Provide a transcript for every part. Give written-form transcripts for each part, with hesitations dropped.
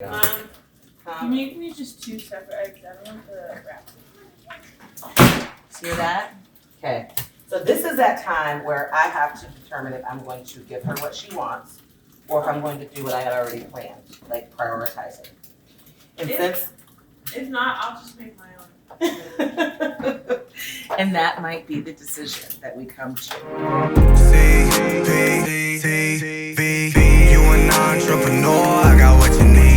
You make me just 2 separate eggs. I don't want the wrap. See that? Okay. So this is that time where I have to determine if I'm going to give her what she wants or if I'm going to do what I had already planned, like prioritizing. And If not, I'll just make my own. And that might be the decision that we come to. You an entrepreneur, I got what you need.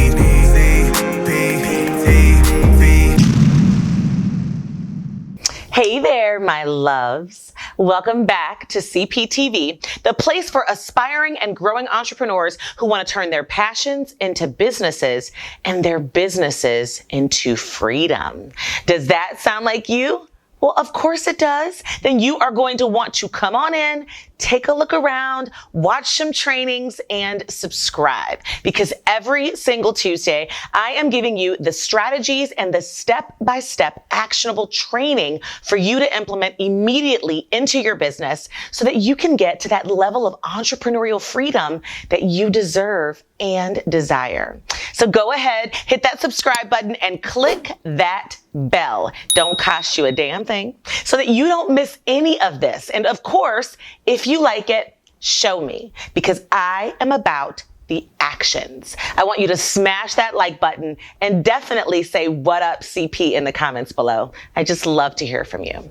Hey there, my loves. Welcome back to CPTV, the place for aspiring and growing entrepreneurs who want to turn their passions into businesses and their businesses into freedom. Does that sound like you? Well, of course it does. Then you are going to want to come on in, take a look around, watch some trainings, and subscribe. Because every single Tuesday, I am giving you the strategies and the step-by-step actionable training for you to implement immediately into your business so that you can get to that level of entrepreneurial freedom that you deserve and desire. So go ahead, hit that subscribe button and click that bell. Don't cost you a damn thing so that you don't miss any of this. And of course, if you like it, show me, because I am about the actions. I want you to smash that like button and definitely say what up CP in the comments below. I just love to hear from you.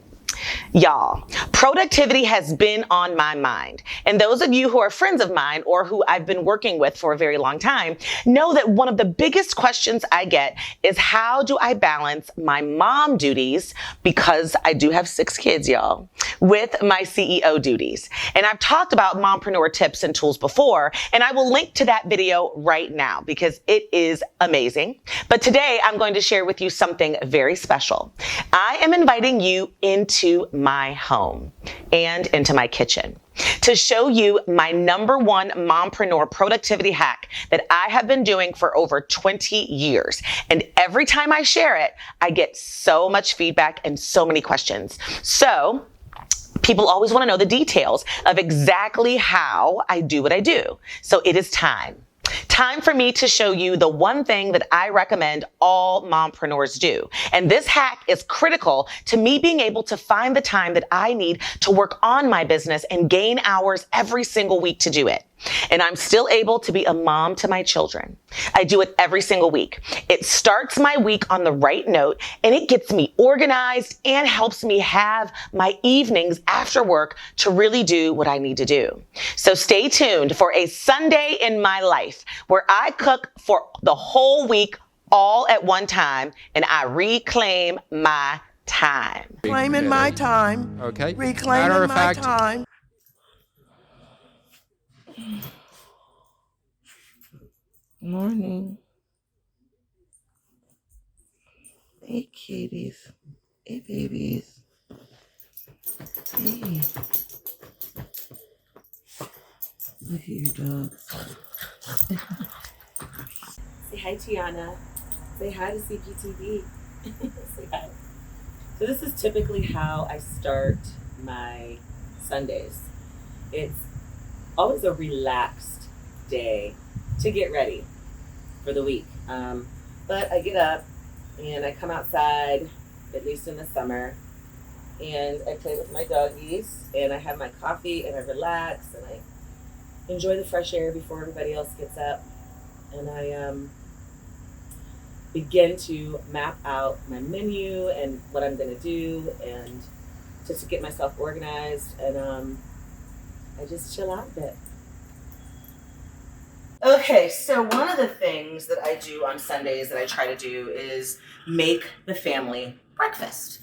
Y'all, productivity has been on my mind. And those of you who are friends of mine or who I've been working with for a very long time know that one of the biggest questions I get is how do I balance my mom duties, because I do have 6 kids, y'all, with my CEO duties. And I've talked about mompreneur tips and tools before, and I will link to that video right now because it is amazing. But today I'm going to share with you something very special. I am inviting you into my home and into my kitchen to show you my #1 mompreneur productivity hack that I have been doing for over 20 years. And every time I share it, I get so much feedback and so many questions. So people always want to know the details of exactly how I do what I do. So it is time. Time for me to show you the one thing that I recommend all mompreneurs do. And this hack is critical to me being able to find the time that I need to work on my business and gain hours every single week to do it. And I'm still able to be a mom to my children. I do it every single week. It starts my week on the right note, and it gets me organized and helps me have my evenings after work to really do what I need to do. So stay tuned for a Sunday in my life where I cook for the whole week all at one time, and I reclaim my time. Reclaiming my time. Okay. Reclaiming my time. Morning. Hey, kitties. Hey, babies. Hey. Look at your dogs. Say hi, Tiana. Say hi to CPTV. Say hi. So this is typically how I start my Sundays. It's always a relaxed day to get ready for the week. But I get up and I come outside, at least in the summer, and I play with my doggies and I have my coffee and I relax and I enjoy the fresh air before everybody else gets up. And I begin to map out my menu and what I'm gonna do and just to get myself organized, and I just chill out a bit. Okay, so one of the things that I do on Sundays that I try to do is make the family breakfast.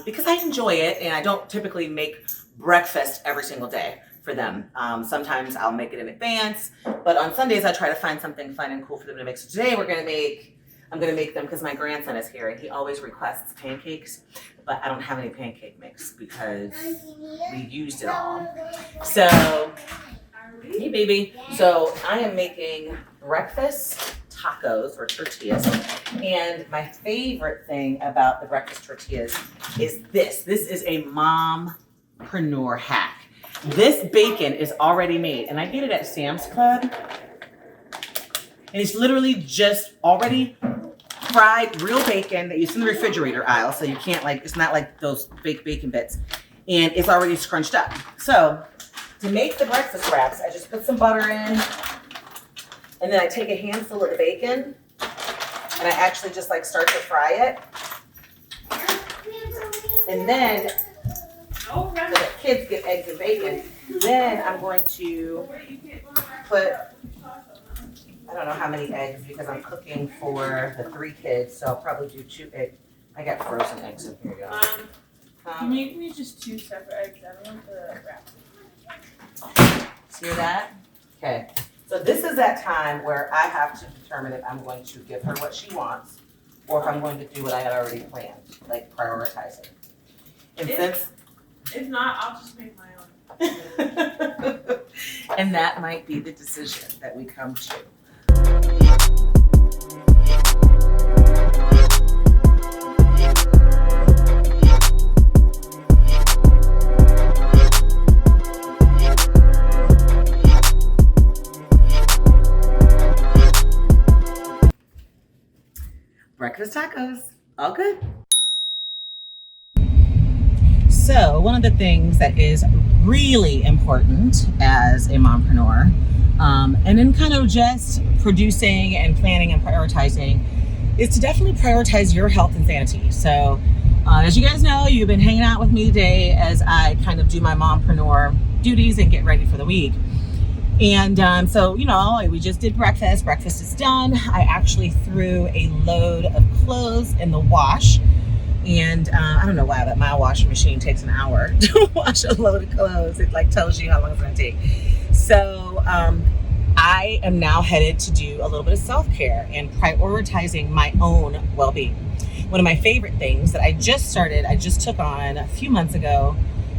Because I enjoy it, and I don't typically make breakfast every single day for them. Sometimes I'll make it in advance, but on Sundays I try to find something fun and cool for them to make. So today I'm gonna make them, because my grandson is here and he always requests pancakes, but I don't have any pancake mix because we used it all. So, hey baby. So I am making breakfast tacos or tortillas. And my favorite thing about the breakfast tortillas is this. This is a mompreneur hack. This bacon is already made, and I get it at Sam's Club. And it's literally just already fried real bacon that you see in the refrigerator aisle. So you can't it's not like those fake bacon bits. And it's already scrunched up. So to make the breakfast wraps, I just put some butter in. And then I take a handful of the bacon. And I actually just start to fry it. And then so the kids get eggs and bacon. Then I'm going to put, I don't know how many eggs because I'm cooking for the 3 kids, so I'll probably do 2 eggs. I got frozen eggs in here, y'all. Can you give me just 2 separate eggs? I don't want the wrap. See that? Okay. So this is that time where I have to determine if I'm going to give her what she wants or if I'm going to do what I had already planned, like prioritizing. And If not, I'll just make my own. And that might be the decision that we come to. Breakfast tacos, all good. So one of the things that is really important as a mompreneur, and in kind of just producing and planning and prioritizing, is to definitely prioritize your health and sanity. So as you guys know, you've been hanging out with me today as I kind of do my mompreneur duties and get ready for the week. And so, we just did breakfast. Breakfast is done. I actually threw a load of clothes in the wash. And I don't know why, but my washing machine takes an hour to wash a load of clothes. It tells you how long it's gonna take. So I am now headed to do a little bit of self-care and prioritizing my own well-being. One of my favorite things that I just took on a few months ago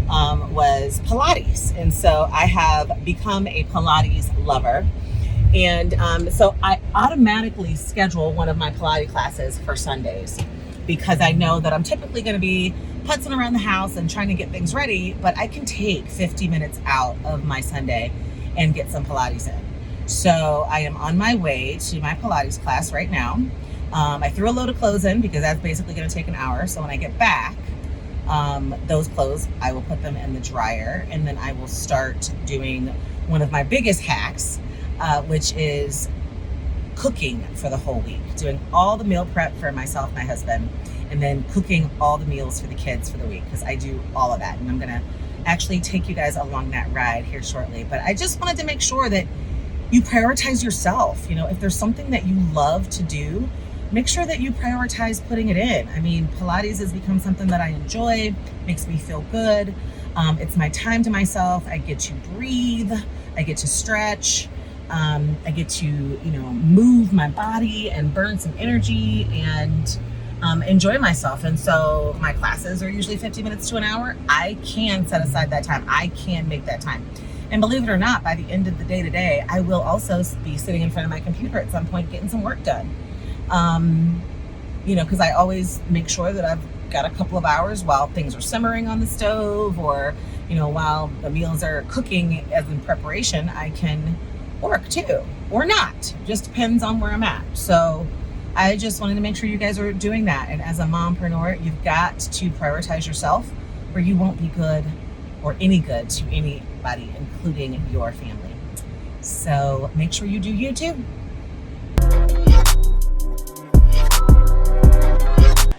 was Pilates. And so I have become a Pilates lover. And so I automatically schedule one of my Pilates classes for Sundays, because I know that I'm typically going to be putzing around the house and trying to get things ready, but I can take 50 minutes out of my Sunday and get some Pilates in. So I am on my way to my Pilates class right now. I threw a load of clothes in because that's basically going to take an hour. So when I get back, those clothes, I will put them in the dryer, and then I will start doing one of my biggest hacks, which is cooking for the whole week, doing all the meal prep for myself, my husband, and then cooking all the meals for the kids for the week, because I do all of that. And I'm gonna actually take you guys along that ride here shortly. But I just wanted to make sure that you prioritize yourself. If there's something that you love to do, make sure that you prioritize putting it in. I mean, Pilates has become something that I enjoy, makes me feel good. It's my time to myself. I get to breathe, I get to stretch, I get to, move my body and burn some energy and enjoy myself. And so my classes are usually 50 minutes to an hour. I can set aside that time. I can make that time. And believe it or not, by the end of the day today, I will also be sitting in front of my computer at some point getting some work done. Because I always make sure that I've got a couple of hours while things are simmering on the stove, or, while the meals are cooking as in preparation, I can work too, or not. Just depends on where I'm at. So I just wanted to make sure you guys are doing that. And as a mompreneur, you've got to prioritize yourself, or you won't be good or any good to anybody, including your family. So make sure you do you too.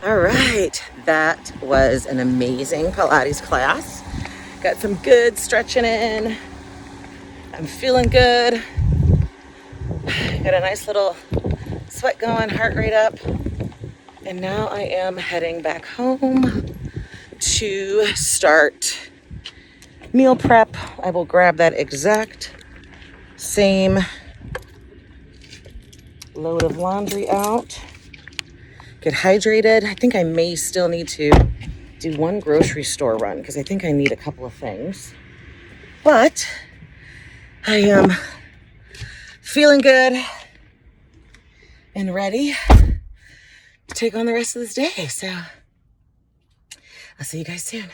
All right, that was an amazing Pilates class. Got some good stretching in. I'm feeling good. Got a nice little sweat going, heart rate up. And now I am heading back home to start meal prep. I will grab that exact same load of laundry out. Get hydrated. I think I may still need to do one grocery store run because I think I need a couple of things. But I am feeling good and ready to take on the rest of this day. So I'll see you guys soon.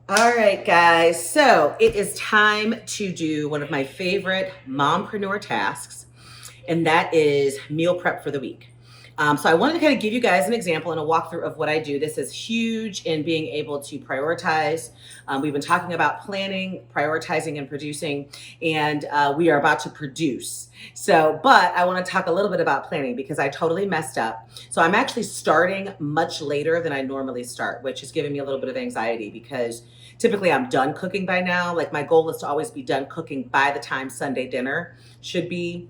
All right, guys. So it is time to do one of my favorite mompreneur tasks. and that is meal prep for the week. So I wanted to kind of give you guys an example and a walkthrough of what I do. This is huge in being able to prioritize. We've been talking about planning, prioritizing, and producing, and we are about to produce. So, but I want to talk a little bit about planning because I totally messed up. So I'm actually starting much later than I normally start, which is giving me a little bit of anxiety because typically I'm done cooking by now. Like my goal is to always be done cooking by the time Sunday dinner should be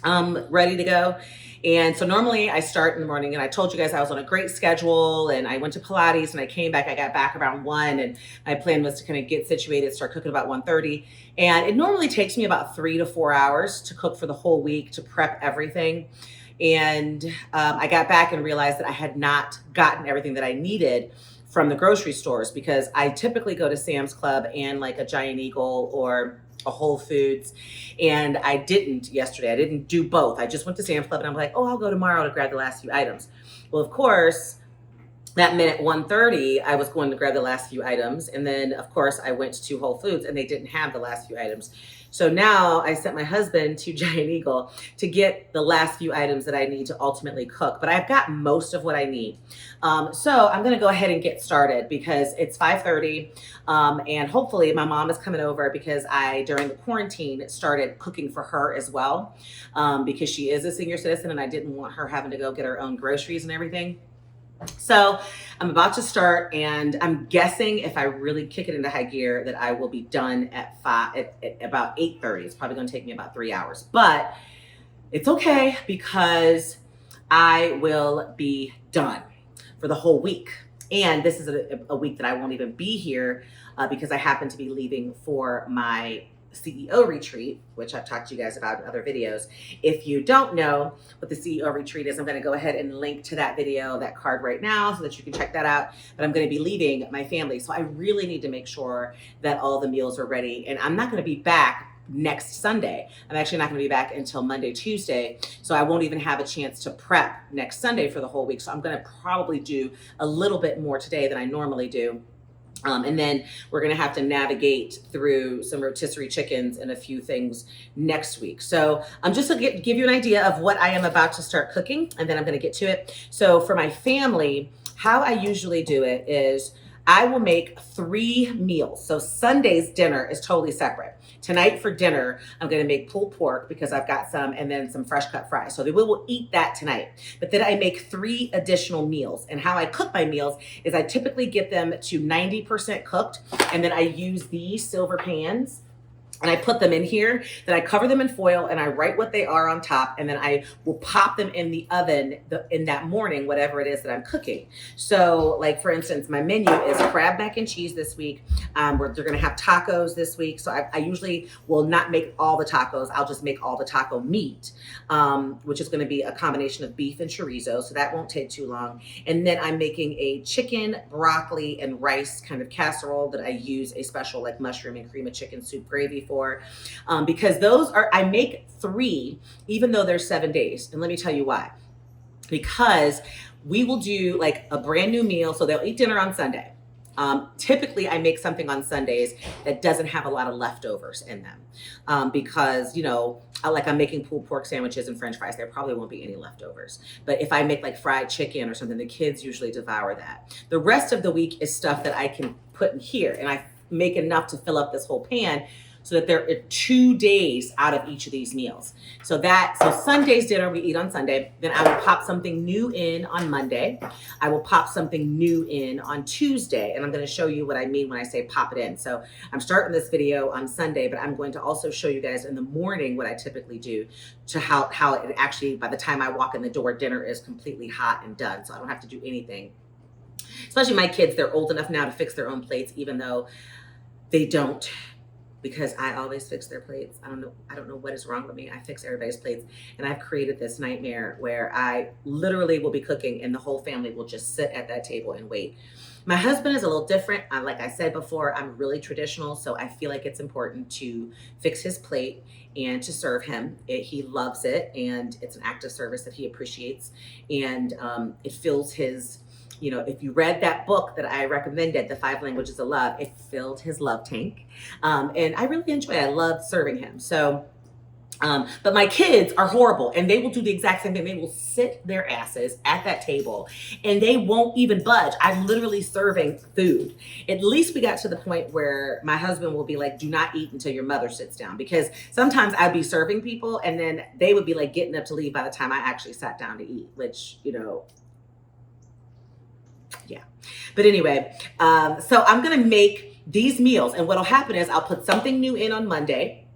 ready to go. And so normally I start in the morning, and I told you guys I was on a great schedule, and I went to Pilates and I came back, I got back around 1, and my plan was to kind of get situated, start cooking about 1:30. And it normally takes me about 3 to 4 hours to cook for the whole week, to prep everything. And I got back and realized that I had not gotten everything that I needed from the grocery stores, because I typically go to Sam's Club and like a Giant Eagle or a Whole Foods, and I didn't yesterday. I didn't do both. I just went to Sam's Club and I'm like, oh, I'll go tomorrow to grab the last few items. Well, of course, that minute 1:30, I was going to grab the last few items, and then of course I went to Whole Foods and they didn't have the last few items. So now I sent my husband to Giant Eagle to get the last few items that I need to ultimately cook, but I've got most of what I need. So I'm gonna go ahead and get started because it's 5:30, and hopefully my mom is coming over because I, during the quarantine, started cooking for her as well, because she is a senior citizen and I didn't want her having to go get her own groceries and everything. So I'm about to start, and I'm guessing if I really kick it into high gear that I will be done at about 8:30. It's probably going to take me about 3 hours, but it's okay because I will be done for the whole week. And this is a week that I won't even be here because I happen to be leaving for my CEO retreat, which I've talked to you guys about in other videos. If you don't know what the CEO retreat is, I'm going to go ahead and link to that video, that card right now, so that you can check that out. But I'm going to be leaving my family. So I really need to make sure that all the meals are ready. And I'm not going to be back next Sunday. I'm actually not going to be back until Monday, Tuesday. So I won't even have a chance to prep next Sunday for the whole week. So I'm going to probably do a little bit more today than I normally do. And then we're going to have to navigate through some rotisserie chickens and a few things next week. So I'm just going to give you an idea of what I am about to start cooking, and then I'm going to get to it. So for my family, how I usually do it is I will make 3 meals. So Sunday's dinner is totally separate. Tonight for dinner, I'm going to make pulled pork because I've got some, and then some fresh cut fries. So we will eat that tonight. But then I make 3 additional meals. And how I cook my meals is I typically get them to 90% cooked. And then I use these silver pans, and I put them in here, then I cover them in foil and I write what they are on top, and then I will pop them in the oven in that morning, whatever it is that I'm cooking. So like, for instance, my menu is crab mac and cheese this week. They're gonna have tacos this week. So I usually will not make all the tacos. I'll just make all the taco meat, which is gonna be a combination of beef and chorizo. So that won't take too long. And then I'm making a chicken, broccoli, and rice kind of casserole that I use a special like mushroom and cream of chicken soup gravy for, because those are, I make 3, even though there's 7 days. And let me tell you why. Because we will do like a brand new meal. So they'll eat dinner on Sunday. Typically I make something on Sundays that doesn't have a lot of leftovers in them, because, you know, I'm making pulled pork sandwiches and French fries. There probably won't be any leftovers. But if I make like fried chicken or something, the kids usually devour that. The rest of the week is stuff that I can put in here, and I make enough to fill up this whole pan, so that there are 2 days out of each of these meals. So Sunday's dinner we eat on Sunday. Then I will pop something new in on Monday. I will pop something new in on Tuesday. And I'm gonna show you what I mean when I say pop it in. So I'm starting this video on Sunday, but I'm going to also show you guys in the morning what I typically do, to how it actually, by the time I walk in the door, dinner is completely hot and done. So I don't have to do anything. Especially my kids, they're old enough now to fix their own plates, even though they don't, because I always fix their plates. I don't know what is wrong with me. I fix everybody's plates. And I've created this nightmare where I literally will be cooking and the whole family will just sit at that table and wait. My husband is a little different. Like I said before, I'm really traditional. So I feel like it's important to fix his plate and to serve him. He loves it, and it's an act of service that he appreciates. And it fills his, you know, if you read that book that I recommended, The 5 Languages of Love, it filled his love tank. And I really enjoy it. I love serving him. So But my kids are horrible, and they will do the exact same thing. They will sit their asses at that table and they won't even budge. I'm literally serving food. At least we got to the point where my husband will be like, do not eat until your mother sits down. Because sometimes I'd be serving people and then they would be like getting up to leave by the time I actually sat down to eat, which, you know, yeah. But anyway, so I'm going to make these meals, and what'll happen is I'll put something new in on Monday.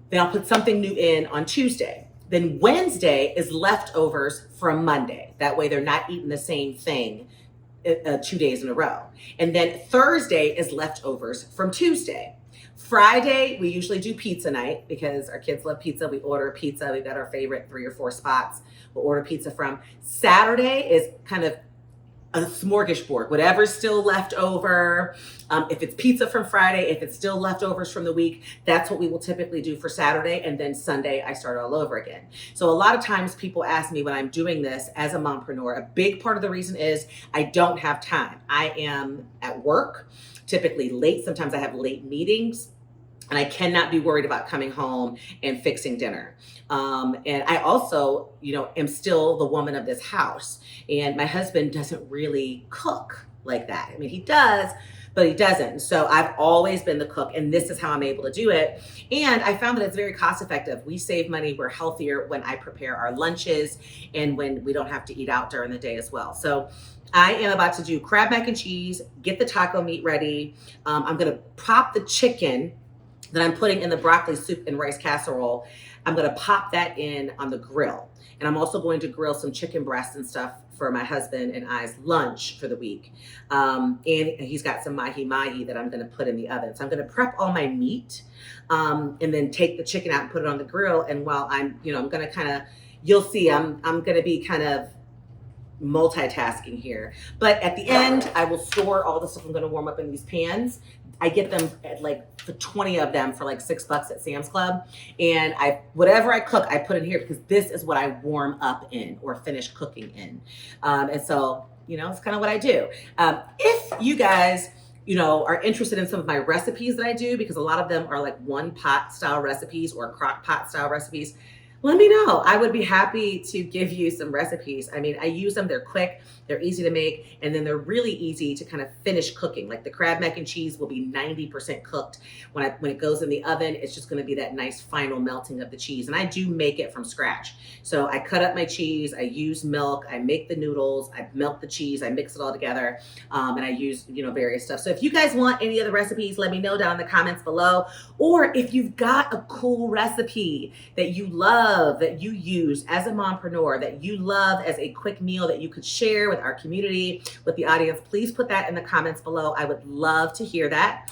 Then I'll put something new in on Tuesday. Then Wednesday is leftovers from Monday. That way they're not eating the same thing 2 days in a row. And then Thursday is leftovers from Tuesday. Friday, we usually do pizza night because our kids love pizza. We order a pizza. We've got our favorite 3 or 4 spots we'll order pizza from. Saturday is kind of a smorgasbord, whatever's still left over. If it's pizza from Friday, if it's still leftovers from the week, that's what we will typically do for Saturday. And then Sunday, I start all over again. So a lot of times people ask me when I'm doing this as a mompreneur, a big part of the reason is I don't have time. I am at work, typically late. Sometimes I have late meetings. And I cannot be worried about coming home and fixing dinner. And I also, you know, am still the woman of this house. And my husband doesn't really cook like that. I mean, he does, but he doesn't. So I've always been the cook, and this is how I'm able to do it. And I found that it's very cost effective. We save money. We're healthier when I prepare our lunches and when we don't have to eat out during the day as well. So I am about to do crab mac and cheese, get the taco meat ready. I'm going to pop the chicken that I'm putting in the broccoli soup and rice casserole. I'm going to pop that in on the grill. And I'm also going to grill some chicken breasts and stuff for my husband and I's lunch for the week. And he's got some mahi-mahi that I'm going to put in the oven. So I'm going to prep all my meat and then take the chicken out and put it on the grill. And while I'm going to kind of, you'll see, I'm going to be kind of multitasking here. But at the end, I will store all the stuff I'm going to warm up in these pans. I get them at for 20 of them for like $6 at Sam's Club. And whatever I cook, I put in here because this is what I warm up in or finish cooking in. And so, it's kind of what I do. If you guys, are interested in some of my recipes that I do, because a lot of them are like one pot style recipes or crock pot style recipes, let me know. I would be happy to give you some recipes. I mean, I use them, they're quick, they're easy to make, and then they're really easy to kind of finish cooking. Like the crab mac and cheese will be 90% cooked. When it goes in the oven, it's just gonna be that nice final melting of the cheese. And I do make it from scratch. So I cut up my cheese, I use milk, I make the noodles, I melt the cheese, I mix it all together, and I use, various stuff. So if you guys want any of the recipes, let me know down in the comments below. Or if you've got a cool recipe that you love, that you use as a mompreneur, that you love as a quick meal that you could share with our community, with the audience, please put that in the comments below. I would love to hear that.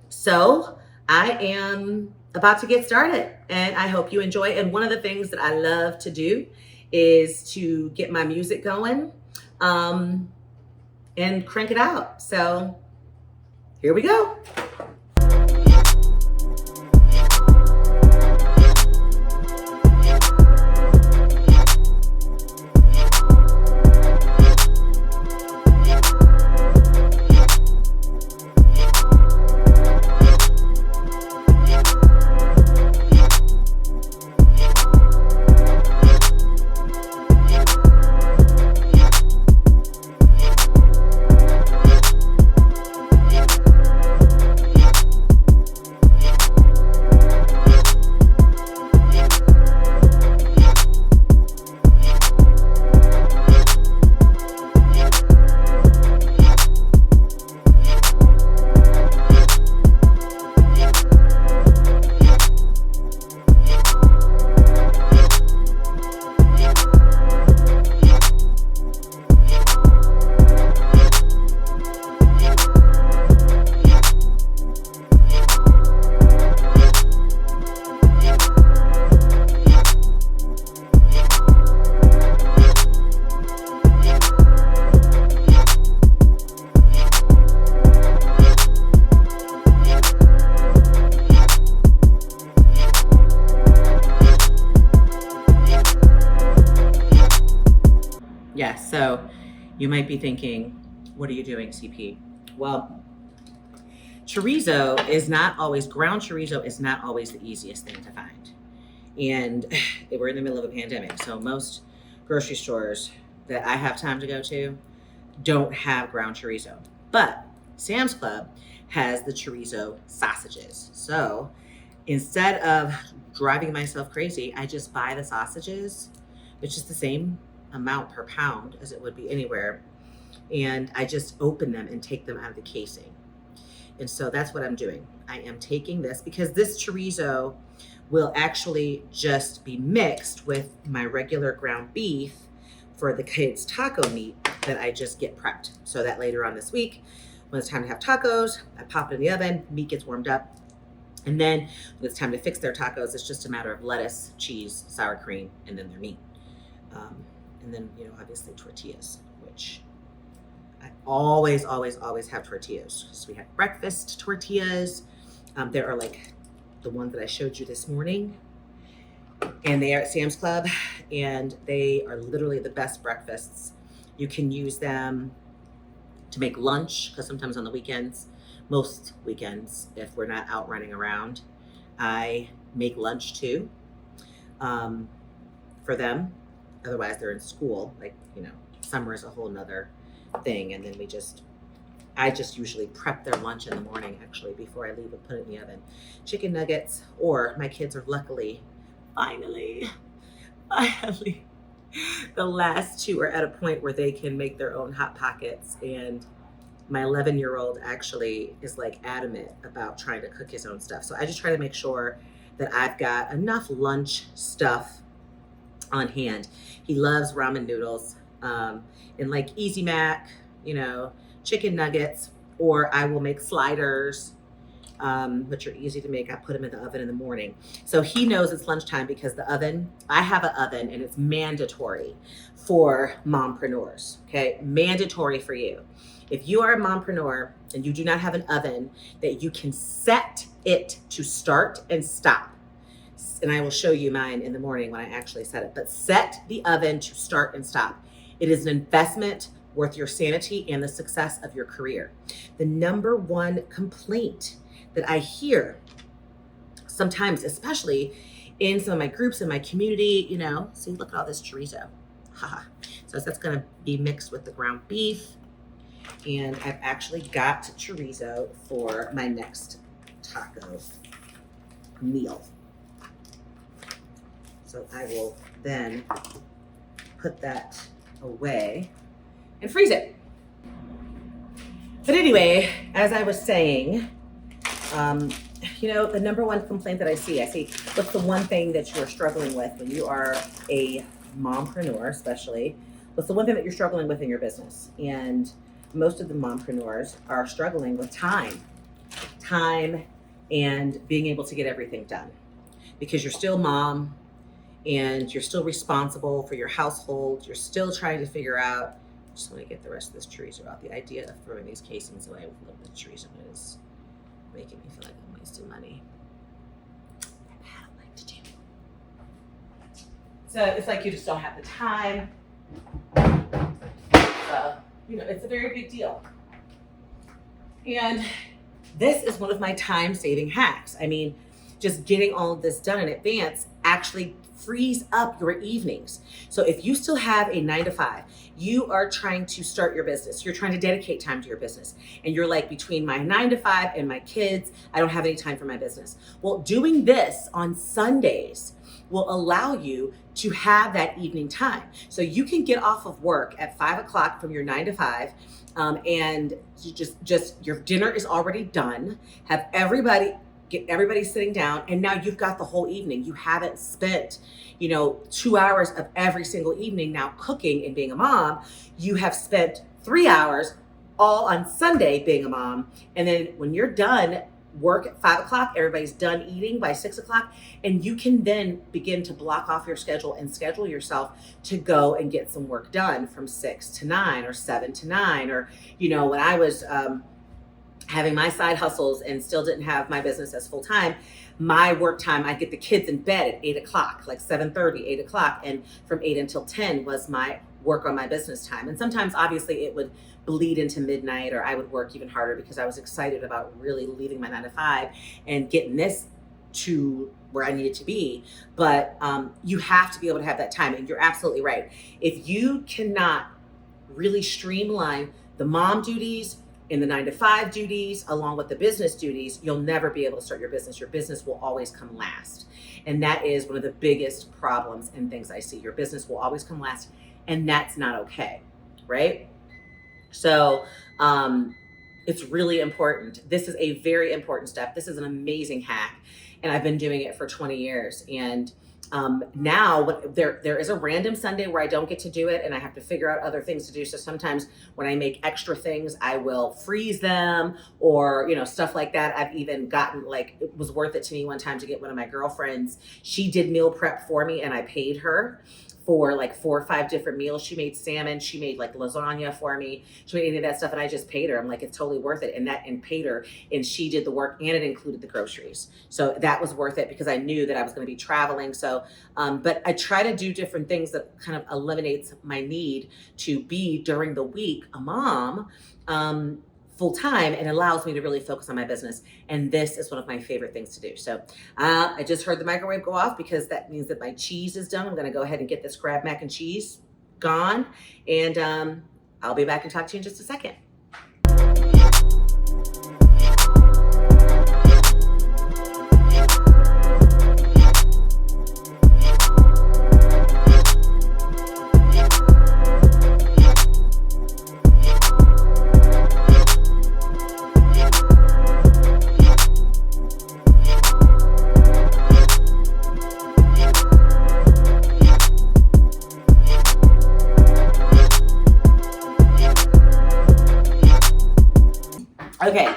So I am about to get started, and I hope you enjoy. And one of the things that I love to do is to get my music going and crank it out. So here we go. Yes, so you might be thinking, what are you doing, CP? Well, ground chorizo is not always the easiest thing to find. And we're in the middle of a pandemic, so most grocery stores that I have time to go to don't have ground chorizo. But Sam's Club has the chorizo sausages. So instead of driving myself crazy, I just buy the sausages, which is the same amount per pound as it would be anywhere. And I just open them and take them out of the casing. And so that's what I'm doing. I am taking this because this chorizo will actually just be mixed with my regular ground beef for the kids' taco meat that I just get prepped. So that later on this week, when it's time to have tacos, I pop it in the oven, meat gets warmed up. And then when it's time to fix their tacos, it's just a matter of lettuce, cheese, sour cream, and then their meat. And then, obviously tortillas, which I always have tortillas. So we have breakfast tortillas. There are like the ones that I showed you this morning. And they are at Sam's Club. And they are literally the best breakfasts. You can use them to make lunch, because sometimes on the weekends, most weekends, if we're not out running around, I make lunch too for them. Otherwise, they're in school. Summer is a whole nother thing. And then I just usually prep their lunch in the morning, actually, before I leave and put it in the oven. Chicken nuggets, or my kids are luckily, finally, the last two are at a point where they can make their own Hot Pockets. And my 11-year-old actually is adamant about trying to cook his own stuff. So I just try to make sure that I've got enough lunch stuff on hand. He loves ramen noodles and Easy Mac, chicken nuggets, or I will make sliders, which are easy to make. I put them in the oven in the morning. So he knows it's lunchtime because I have an oven and it's mandatory for mompreneurs, okay? Mandatory for you. If you are a mompreneur and you do not have an oven that you can set it to start and stop, and I will show you mine in the morning when I actually set it, but set the oven to start and stop. It is an investment worth your sanity and the success of your career. The number one complaint that I hear sometimes, especially in some of my groups in my community, see, look at all this chorizo. Haha. So that's gonna be mixed with the ground beef. And I've actually got chorizo for my next taco meal. So I will then put that away and freeze it. But anyway, as I was saying, the number one complaint that I see, what's the one thing that you're struggling with when you are a mompreneur, especially, what's the one thing that you're struggling with in your business? And most of the mompreneurs are struggling with time and being able to get everything done, because you're still mom and you're still responsible for your household. You're still trying to figure out, I just want to get the rest of this chorizo out. The idea of throwing these casings away with a little bit of chorizo is making me feel like I'm wasting money. I don't like to do. So it's like you just don't have the time. It's a very big deal. And this is one of my time-saving hacks. Just getting all of this done in advance actually frees up your evenings. So if you still have a 9-to-5, you are trying to start your business, you're trying to dedicate time to your business, and you're between my 9-to-5 and my kids, I don't have any time for my business. Well, doing this on Sundays will allow you to have that evening time. So you can get off of work at 5 o'clock from your 9-to-5, and you just your dinner is already done. Get everybody sitting down, and now you've got the whole evening. You haven't spent, 2 hours of every single evening now cooking and being a mom. You have spent 3 hours all on Sunday being a mom. And then when you're done work at 5 o'clock, everybody's done eating by 6 o'clock, and you can then begin to block off your schedule and schedule yourself to go and get some work done from 6 to 9 or 7 to 9. Or, when I was having my side hustles and still didn't have my business as full time, my work time, I'd get the kids in bed at 8 o'clock, like 7:30, 8 o'clock. And from 8 until 10 was my work on my business time. And sometimes obviously it would bleed into midnight, or I would work even harder because I was excited about really leaving my 9 to 5 and getting this to where I needed to be. But you have to be able to have that time. And you're absolutely right. If you cannot really streamline the mom duties and the 9 to 5 duties along with the business duties, you'll never be able to start your business. Your business will always come last. And that is one of the biggest problems and things I see. Your business will always come last, and that's not okay, right? So it's really important. This is a very important step. This is an amazing hack, and I've been doing it for 20 years. And now there is a random Sunday where I don't get to do it, and I have to figure out other things to do. So sometimes when I make extra things, I will freeze them, or, you know, stuff like that. I've even gotten, like, it was worth it to me one time to get one of my girlfriends. She did meal prep for me, and I paid her for like 4 or 5 different meals. She made salmon, she made like lasagna for me, she made any of that stuff, and I just paid her. I'm like, it's totally worth it. And paid her, and she did the work, and it included the groceries. So that was worth it because I knew that I was gonna be traveling. So, but I try to do different things that kind of eliminates my need to be during the week a mom, full time, and allows me to really focus on my business. And this is one of my favorite things to do. So I just heard the microwave go off because that means that my cheese is done. I'm gonna go ahead and get this crab mac and cheese gone. And I'll be back and talk to you in just a second. Okay,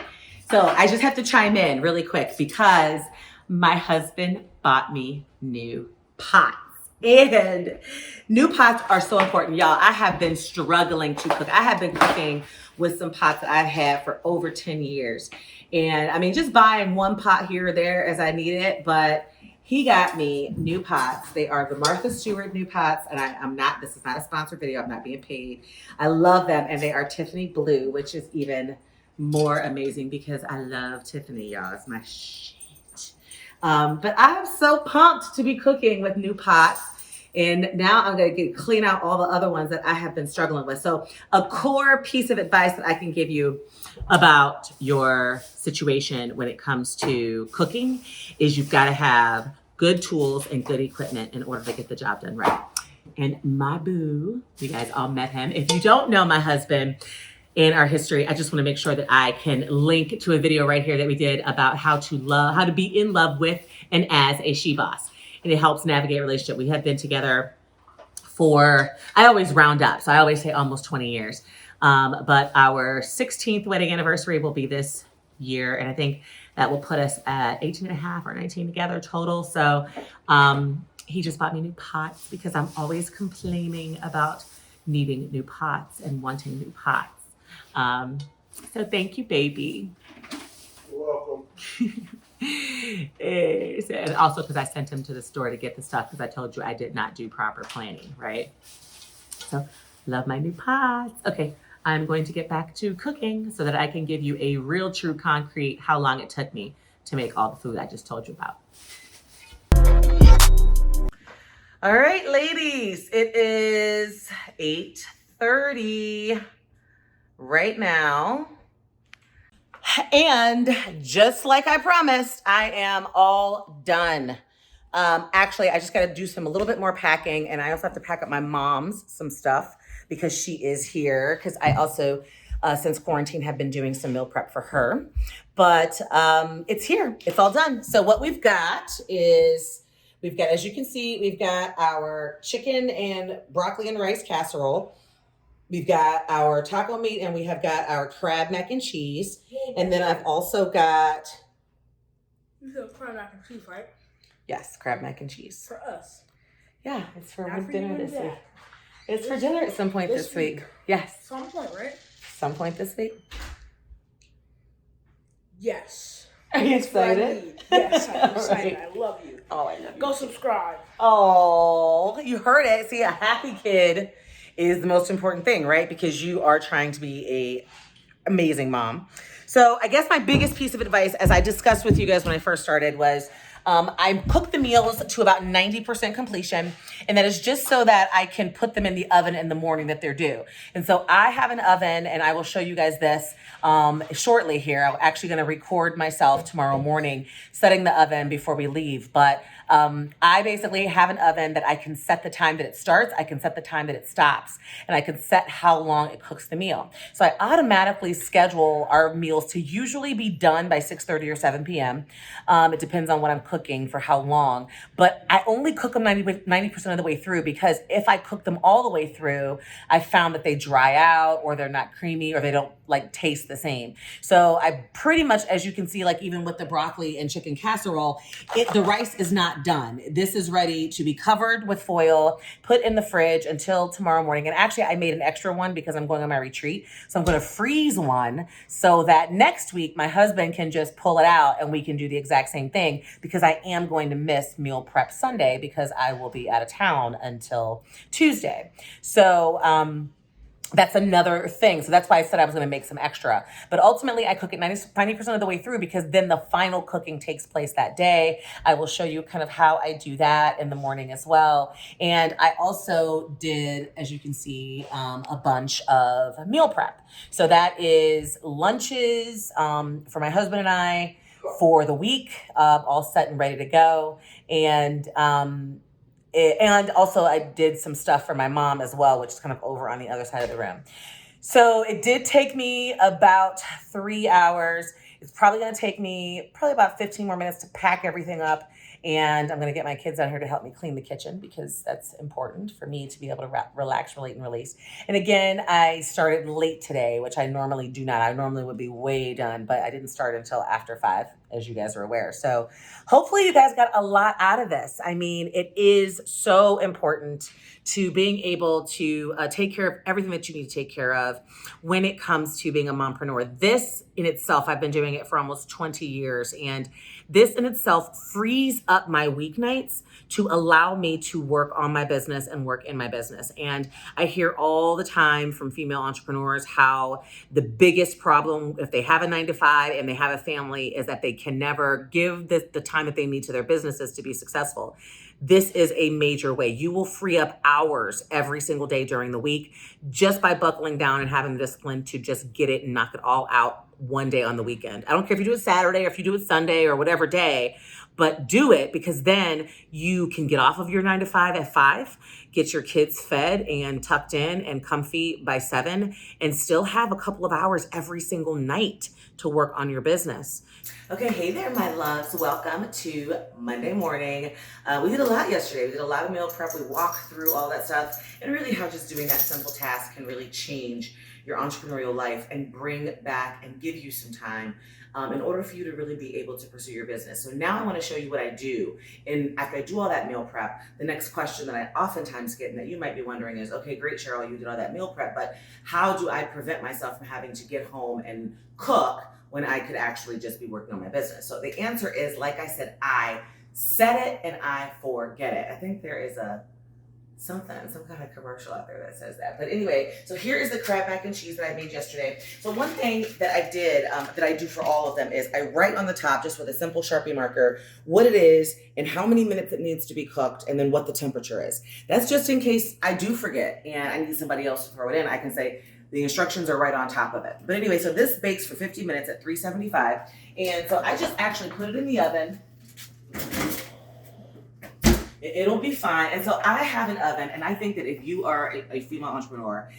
so I just have to chime in really quick because my husband bought me new pots. And new pots are so important, y'all. I have been struggling to cook. I have been cooking with some pots that I've had for over 10 years. And I mean, just buying one pot here or there as I need it, but he got me new pots. They are the Martha Stewart new pots, and this is not a sponsored video. I'm not being paid. I love them, and they are Tiffany blue, which is even more amazing because I love Tiffany, y'all. It's my shit. But I'm so pumped to be cooking with new pots. And now I'm going to clean out all the other ones that I have been struggling with. So a core piece of advice that I can give you about your situation when it comes to cooking is you've got to have good tools and good equipment in order to get the job done right. And my boo, you guys all met him. If you don't know my husband and our history, I just want to make sure that I can link to a video right here that we did about how to be in love with and as a she boss. And it helps navigate a relationship. We have been together for, I always round up, so I always say almost 20 years. But our 16th wedding anniversary will be this year. And I think that will put us at 18 and a half or 19 together total. So he just bought me new pots because I'm always complaining about needing new pots and wanting new pots. So thank you, baby. You're welcome. And also because I sent him to the store to get the stuff because I told you I did not do proper planning, right? So love my new pots. Okay, I'm going to get back to cooking so that I can give you a real, true, concrete how long it took me to make all the food I just told you about. All right, ladies, it is 8:30 right now. And just like I promised, I am all done. Actually, I just got to do a little bit more packing, and I also have to pack up my mom's some stuff because she is here. Because I also, since quarantine, have been doing some meal prep for her. But it's here. It's all done. So what we've got is, as you can see, we've got our chicken and broccoli and rice casserole. We've got our taco meat, and we have got our crab mac and cheese. And then I've also got... You said crab mac and cheese, right? Yes, crab mac and cheese. For us. Yeah, it's for Not for dinner you this and week. Dad. It's for dinner at some point this week. Yes. Some point, right? Some point this week. Yes. Are you That's what I excited? need. Yes, I'm excited. Right. I love you. Oh, I love you. Go subscribe. Oh, you heard it. See, a happy kid is the most important thing, right? Because you are trying to be a amazing mom. So I guess my biggest piece of advice, as I discussed with you guys when I first started, was I cook the meals to about 90% completion. And that is just so that I can put them in the oven in the morning that they're due. And so I have an oven, and I will show you guys this shortly here. I'm actually going to record myself tomorrow morning setting the oven before we leave. But I basically have an oven that I can set the time that it starts, I can set the time that it stops, and I can set how long it cooks the meal. So I automatically schedule our meals to usually be done by 6:30 or 7 p.m. It depends on what I'm cooking for how long, but I only cook them 90% of the way through, because if I cook them all the way through, I found that they dry out, or they're not creamy, or they don't like taste the same. So I pretty much, as you can see, like even with the broccoli and chicken casserole, the rice is not done. This is ready to be covered with foil, put in the fridge until tomorrow morning. And actually I made an extra one because I'm going on my retreat. So I'm going to freeze one so that next week my husband can just pull it out and we can do the exact same thing, because I am going to miss meal prep Sunday because I will be out of town until Tuesday. So, that's another thing. So that's why I said I was going to make some extra. But ultimately, I cook it 90% of the way through, because then the final cooking takes place that day. I will show you kind of how I do that in the morning as well. And I also did, as you can see, a bunch of meal prep. So that is lunches for my husband and I for the week, all set and ready to go. And also I did some stuff for my mom as well, which is kind of over on the other side of the room. So it did take me about 3 hours. It's probably going to take me about 15 more minutes to pack everything up. And I'm going to get my kids down here to help me clean the kitchen, because that's important for me to be able to relax, relate, and release. And again, I started late today, which I normally do not. I normally would be way done, but I didn't start until after 5, as you guys are aware. So hopefully you guys got a lot out of this. I mean, it is so important to being able to take care of everything that you need to take care of when it comes to being a mompreneur. This in itself, I've been doing it for almost 20 years, and this in itself frees up my weeknights to allow me to work on my business and work in my business. And I hear all the time from female entrepreneurs how the biggest problem, if they have a 9-to-5 and they have a family, is that they can never give the time that they need to their businesses to be successful. This is a major way. You will free up hours every single day during the week just by buckling down and having the discipline to just get it and knock it all out one day on the weekend. I don't care if you do it Saturday or if you do it Sunday or whatever day, but do it, because then you can get off of your 9-to-5 at 5, get your kids fed and tucked in and comfy by 7, and still have a couple of hours every single night to work on your business. Okay, hey there, my loves. Welcome to Monday morning. We did a lot yesterday. We did a lot of meal prep. We walked through all that stuff, and really how just doing that simple task can really change your entrepreneurial life and bring back and give you some time in order for you to really be able to pursue your business. So now I want to show you what I do. And after I do all that meal prep, the next question that I oftentimes get, and that you might be wondering, is, okay, great, Cheryl, you did all that meal prep, but how do I prevent myself from having to get home and cook when I could actually just be working on my business? So the answer is, like I said, I set it and I forget it. I think there is some kind of commercial out there that says that. But anyway, so here is the crab mac and cheese that I made yesterday. So one thing that I did, that I do for all of them, is I write on the top, just with a simple Sharpie marker, what it is and how many minutes it needs to be cooked, and then what the temperature is. That's just in case I do forget and I need somebody else to throw it in. I can say, the instructions are right on top of it. But anyway, so this bakes for 50 minutes at 375. And so I just actually put it in the oven. It'll be fine. And so I have an oven, and I think that if you are a female entrepreneur,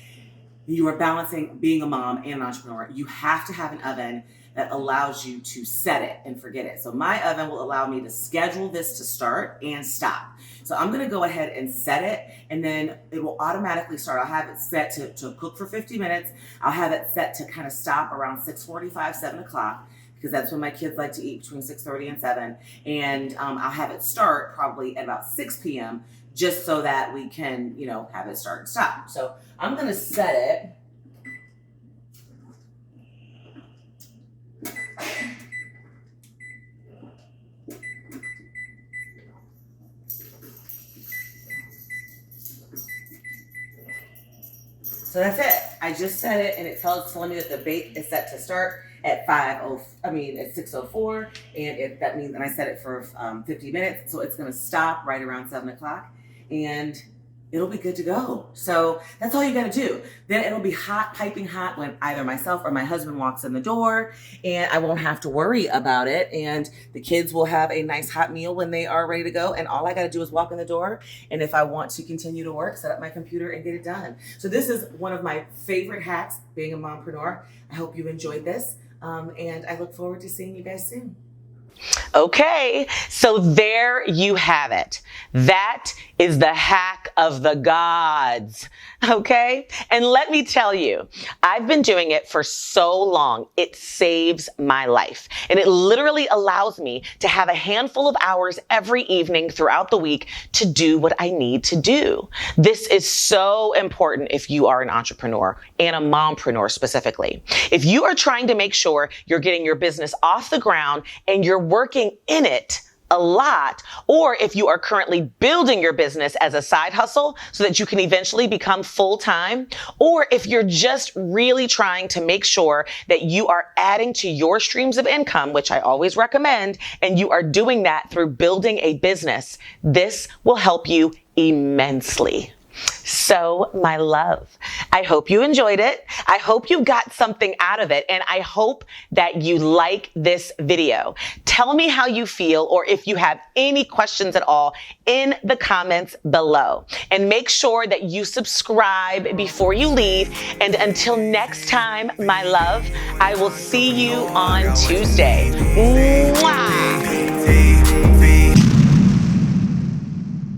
you are balancing being a mom and an entrepreneur, you have to have an oven that allows you to set it and forget it. So my oven will allow me to schedule this to start and stop. So I'm gonna go ahead and set it, and then it will automatically start. I'll have it set to cook for 50 minutes. I'll have it set to kind of stop around 6:45, 7 o'clock, because that's when my kids like to eat, between 6:30 and 7. And I'll have it start probably at about 6 p.m. just so that we can, have it start and stop. So I'm gonna set it. So that's it. I just set it, and it's telling me that the bake is set to start at 6:04, and that means, and I set it for 50 minutes, so it's gonna stop right around 7 o'clock, and it'll be good to go. So that's all you gotta do. Then it'll be hot, piping hot when either myself or my husband walks in the door, and I won't have to worry about it. And the kids will have a nice hot meal when they are ready to go. And all I gotta do is walk in the door. And if I want to continue to work, set up my computer and get it done. So this is one of my favorite hacks, being a mompreneur. I hope you enjoyed this. And I look forward to seeing you guys soon. Okay, so there you have it. That is the hack of the gods, okay? And let me tell you, I've been doing it for so long, it saves my life. And it literally allows me to have a handful of hours every evening throughout the week to do what I need to do. This is so important if you are an entrepreneur and a mompreneur specifically. If you are trying to make sure you're getting your business off the ground and you're working in it a lot, or if you are currently building your business as a side hustle so that you can eventually become full-time, or if you're just really trying to make sure that you are adding to your streams of income, which I always recommend, and you are doing that through building a business, this will help you immensely. So, my love, I hope you enjoyed it. I hope you got something out of it, and I hope that you like this video. Tell me how you feel, or if you have any questions at all, in the comments below. And make sure that you subscribe before you leave. And until next time, my love, I will see you on Tuesday. Mwah!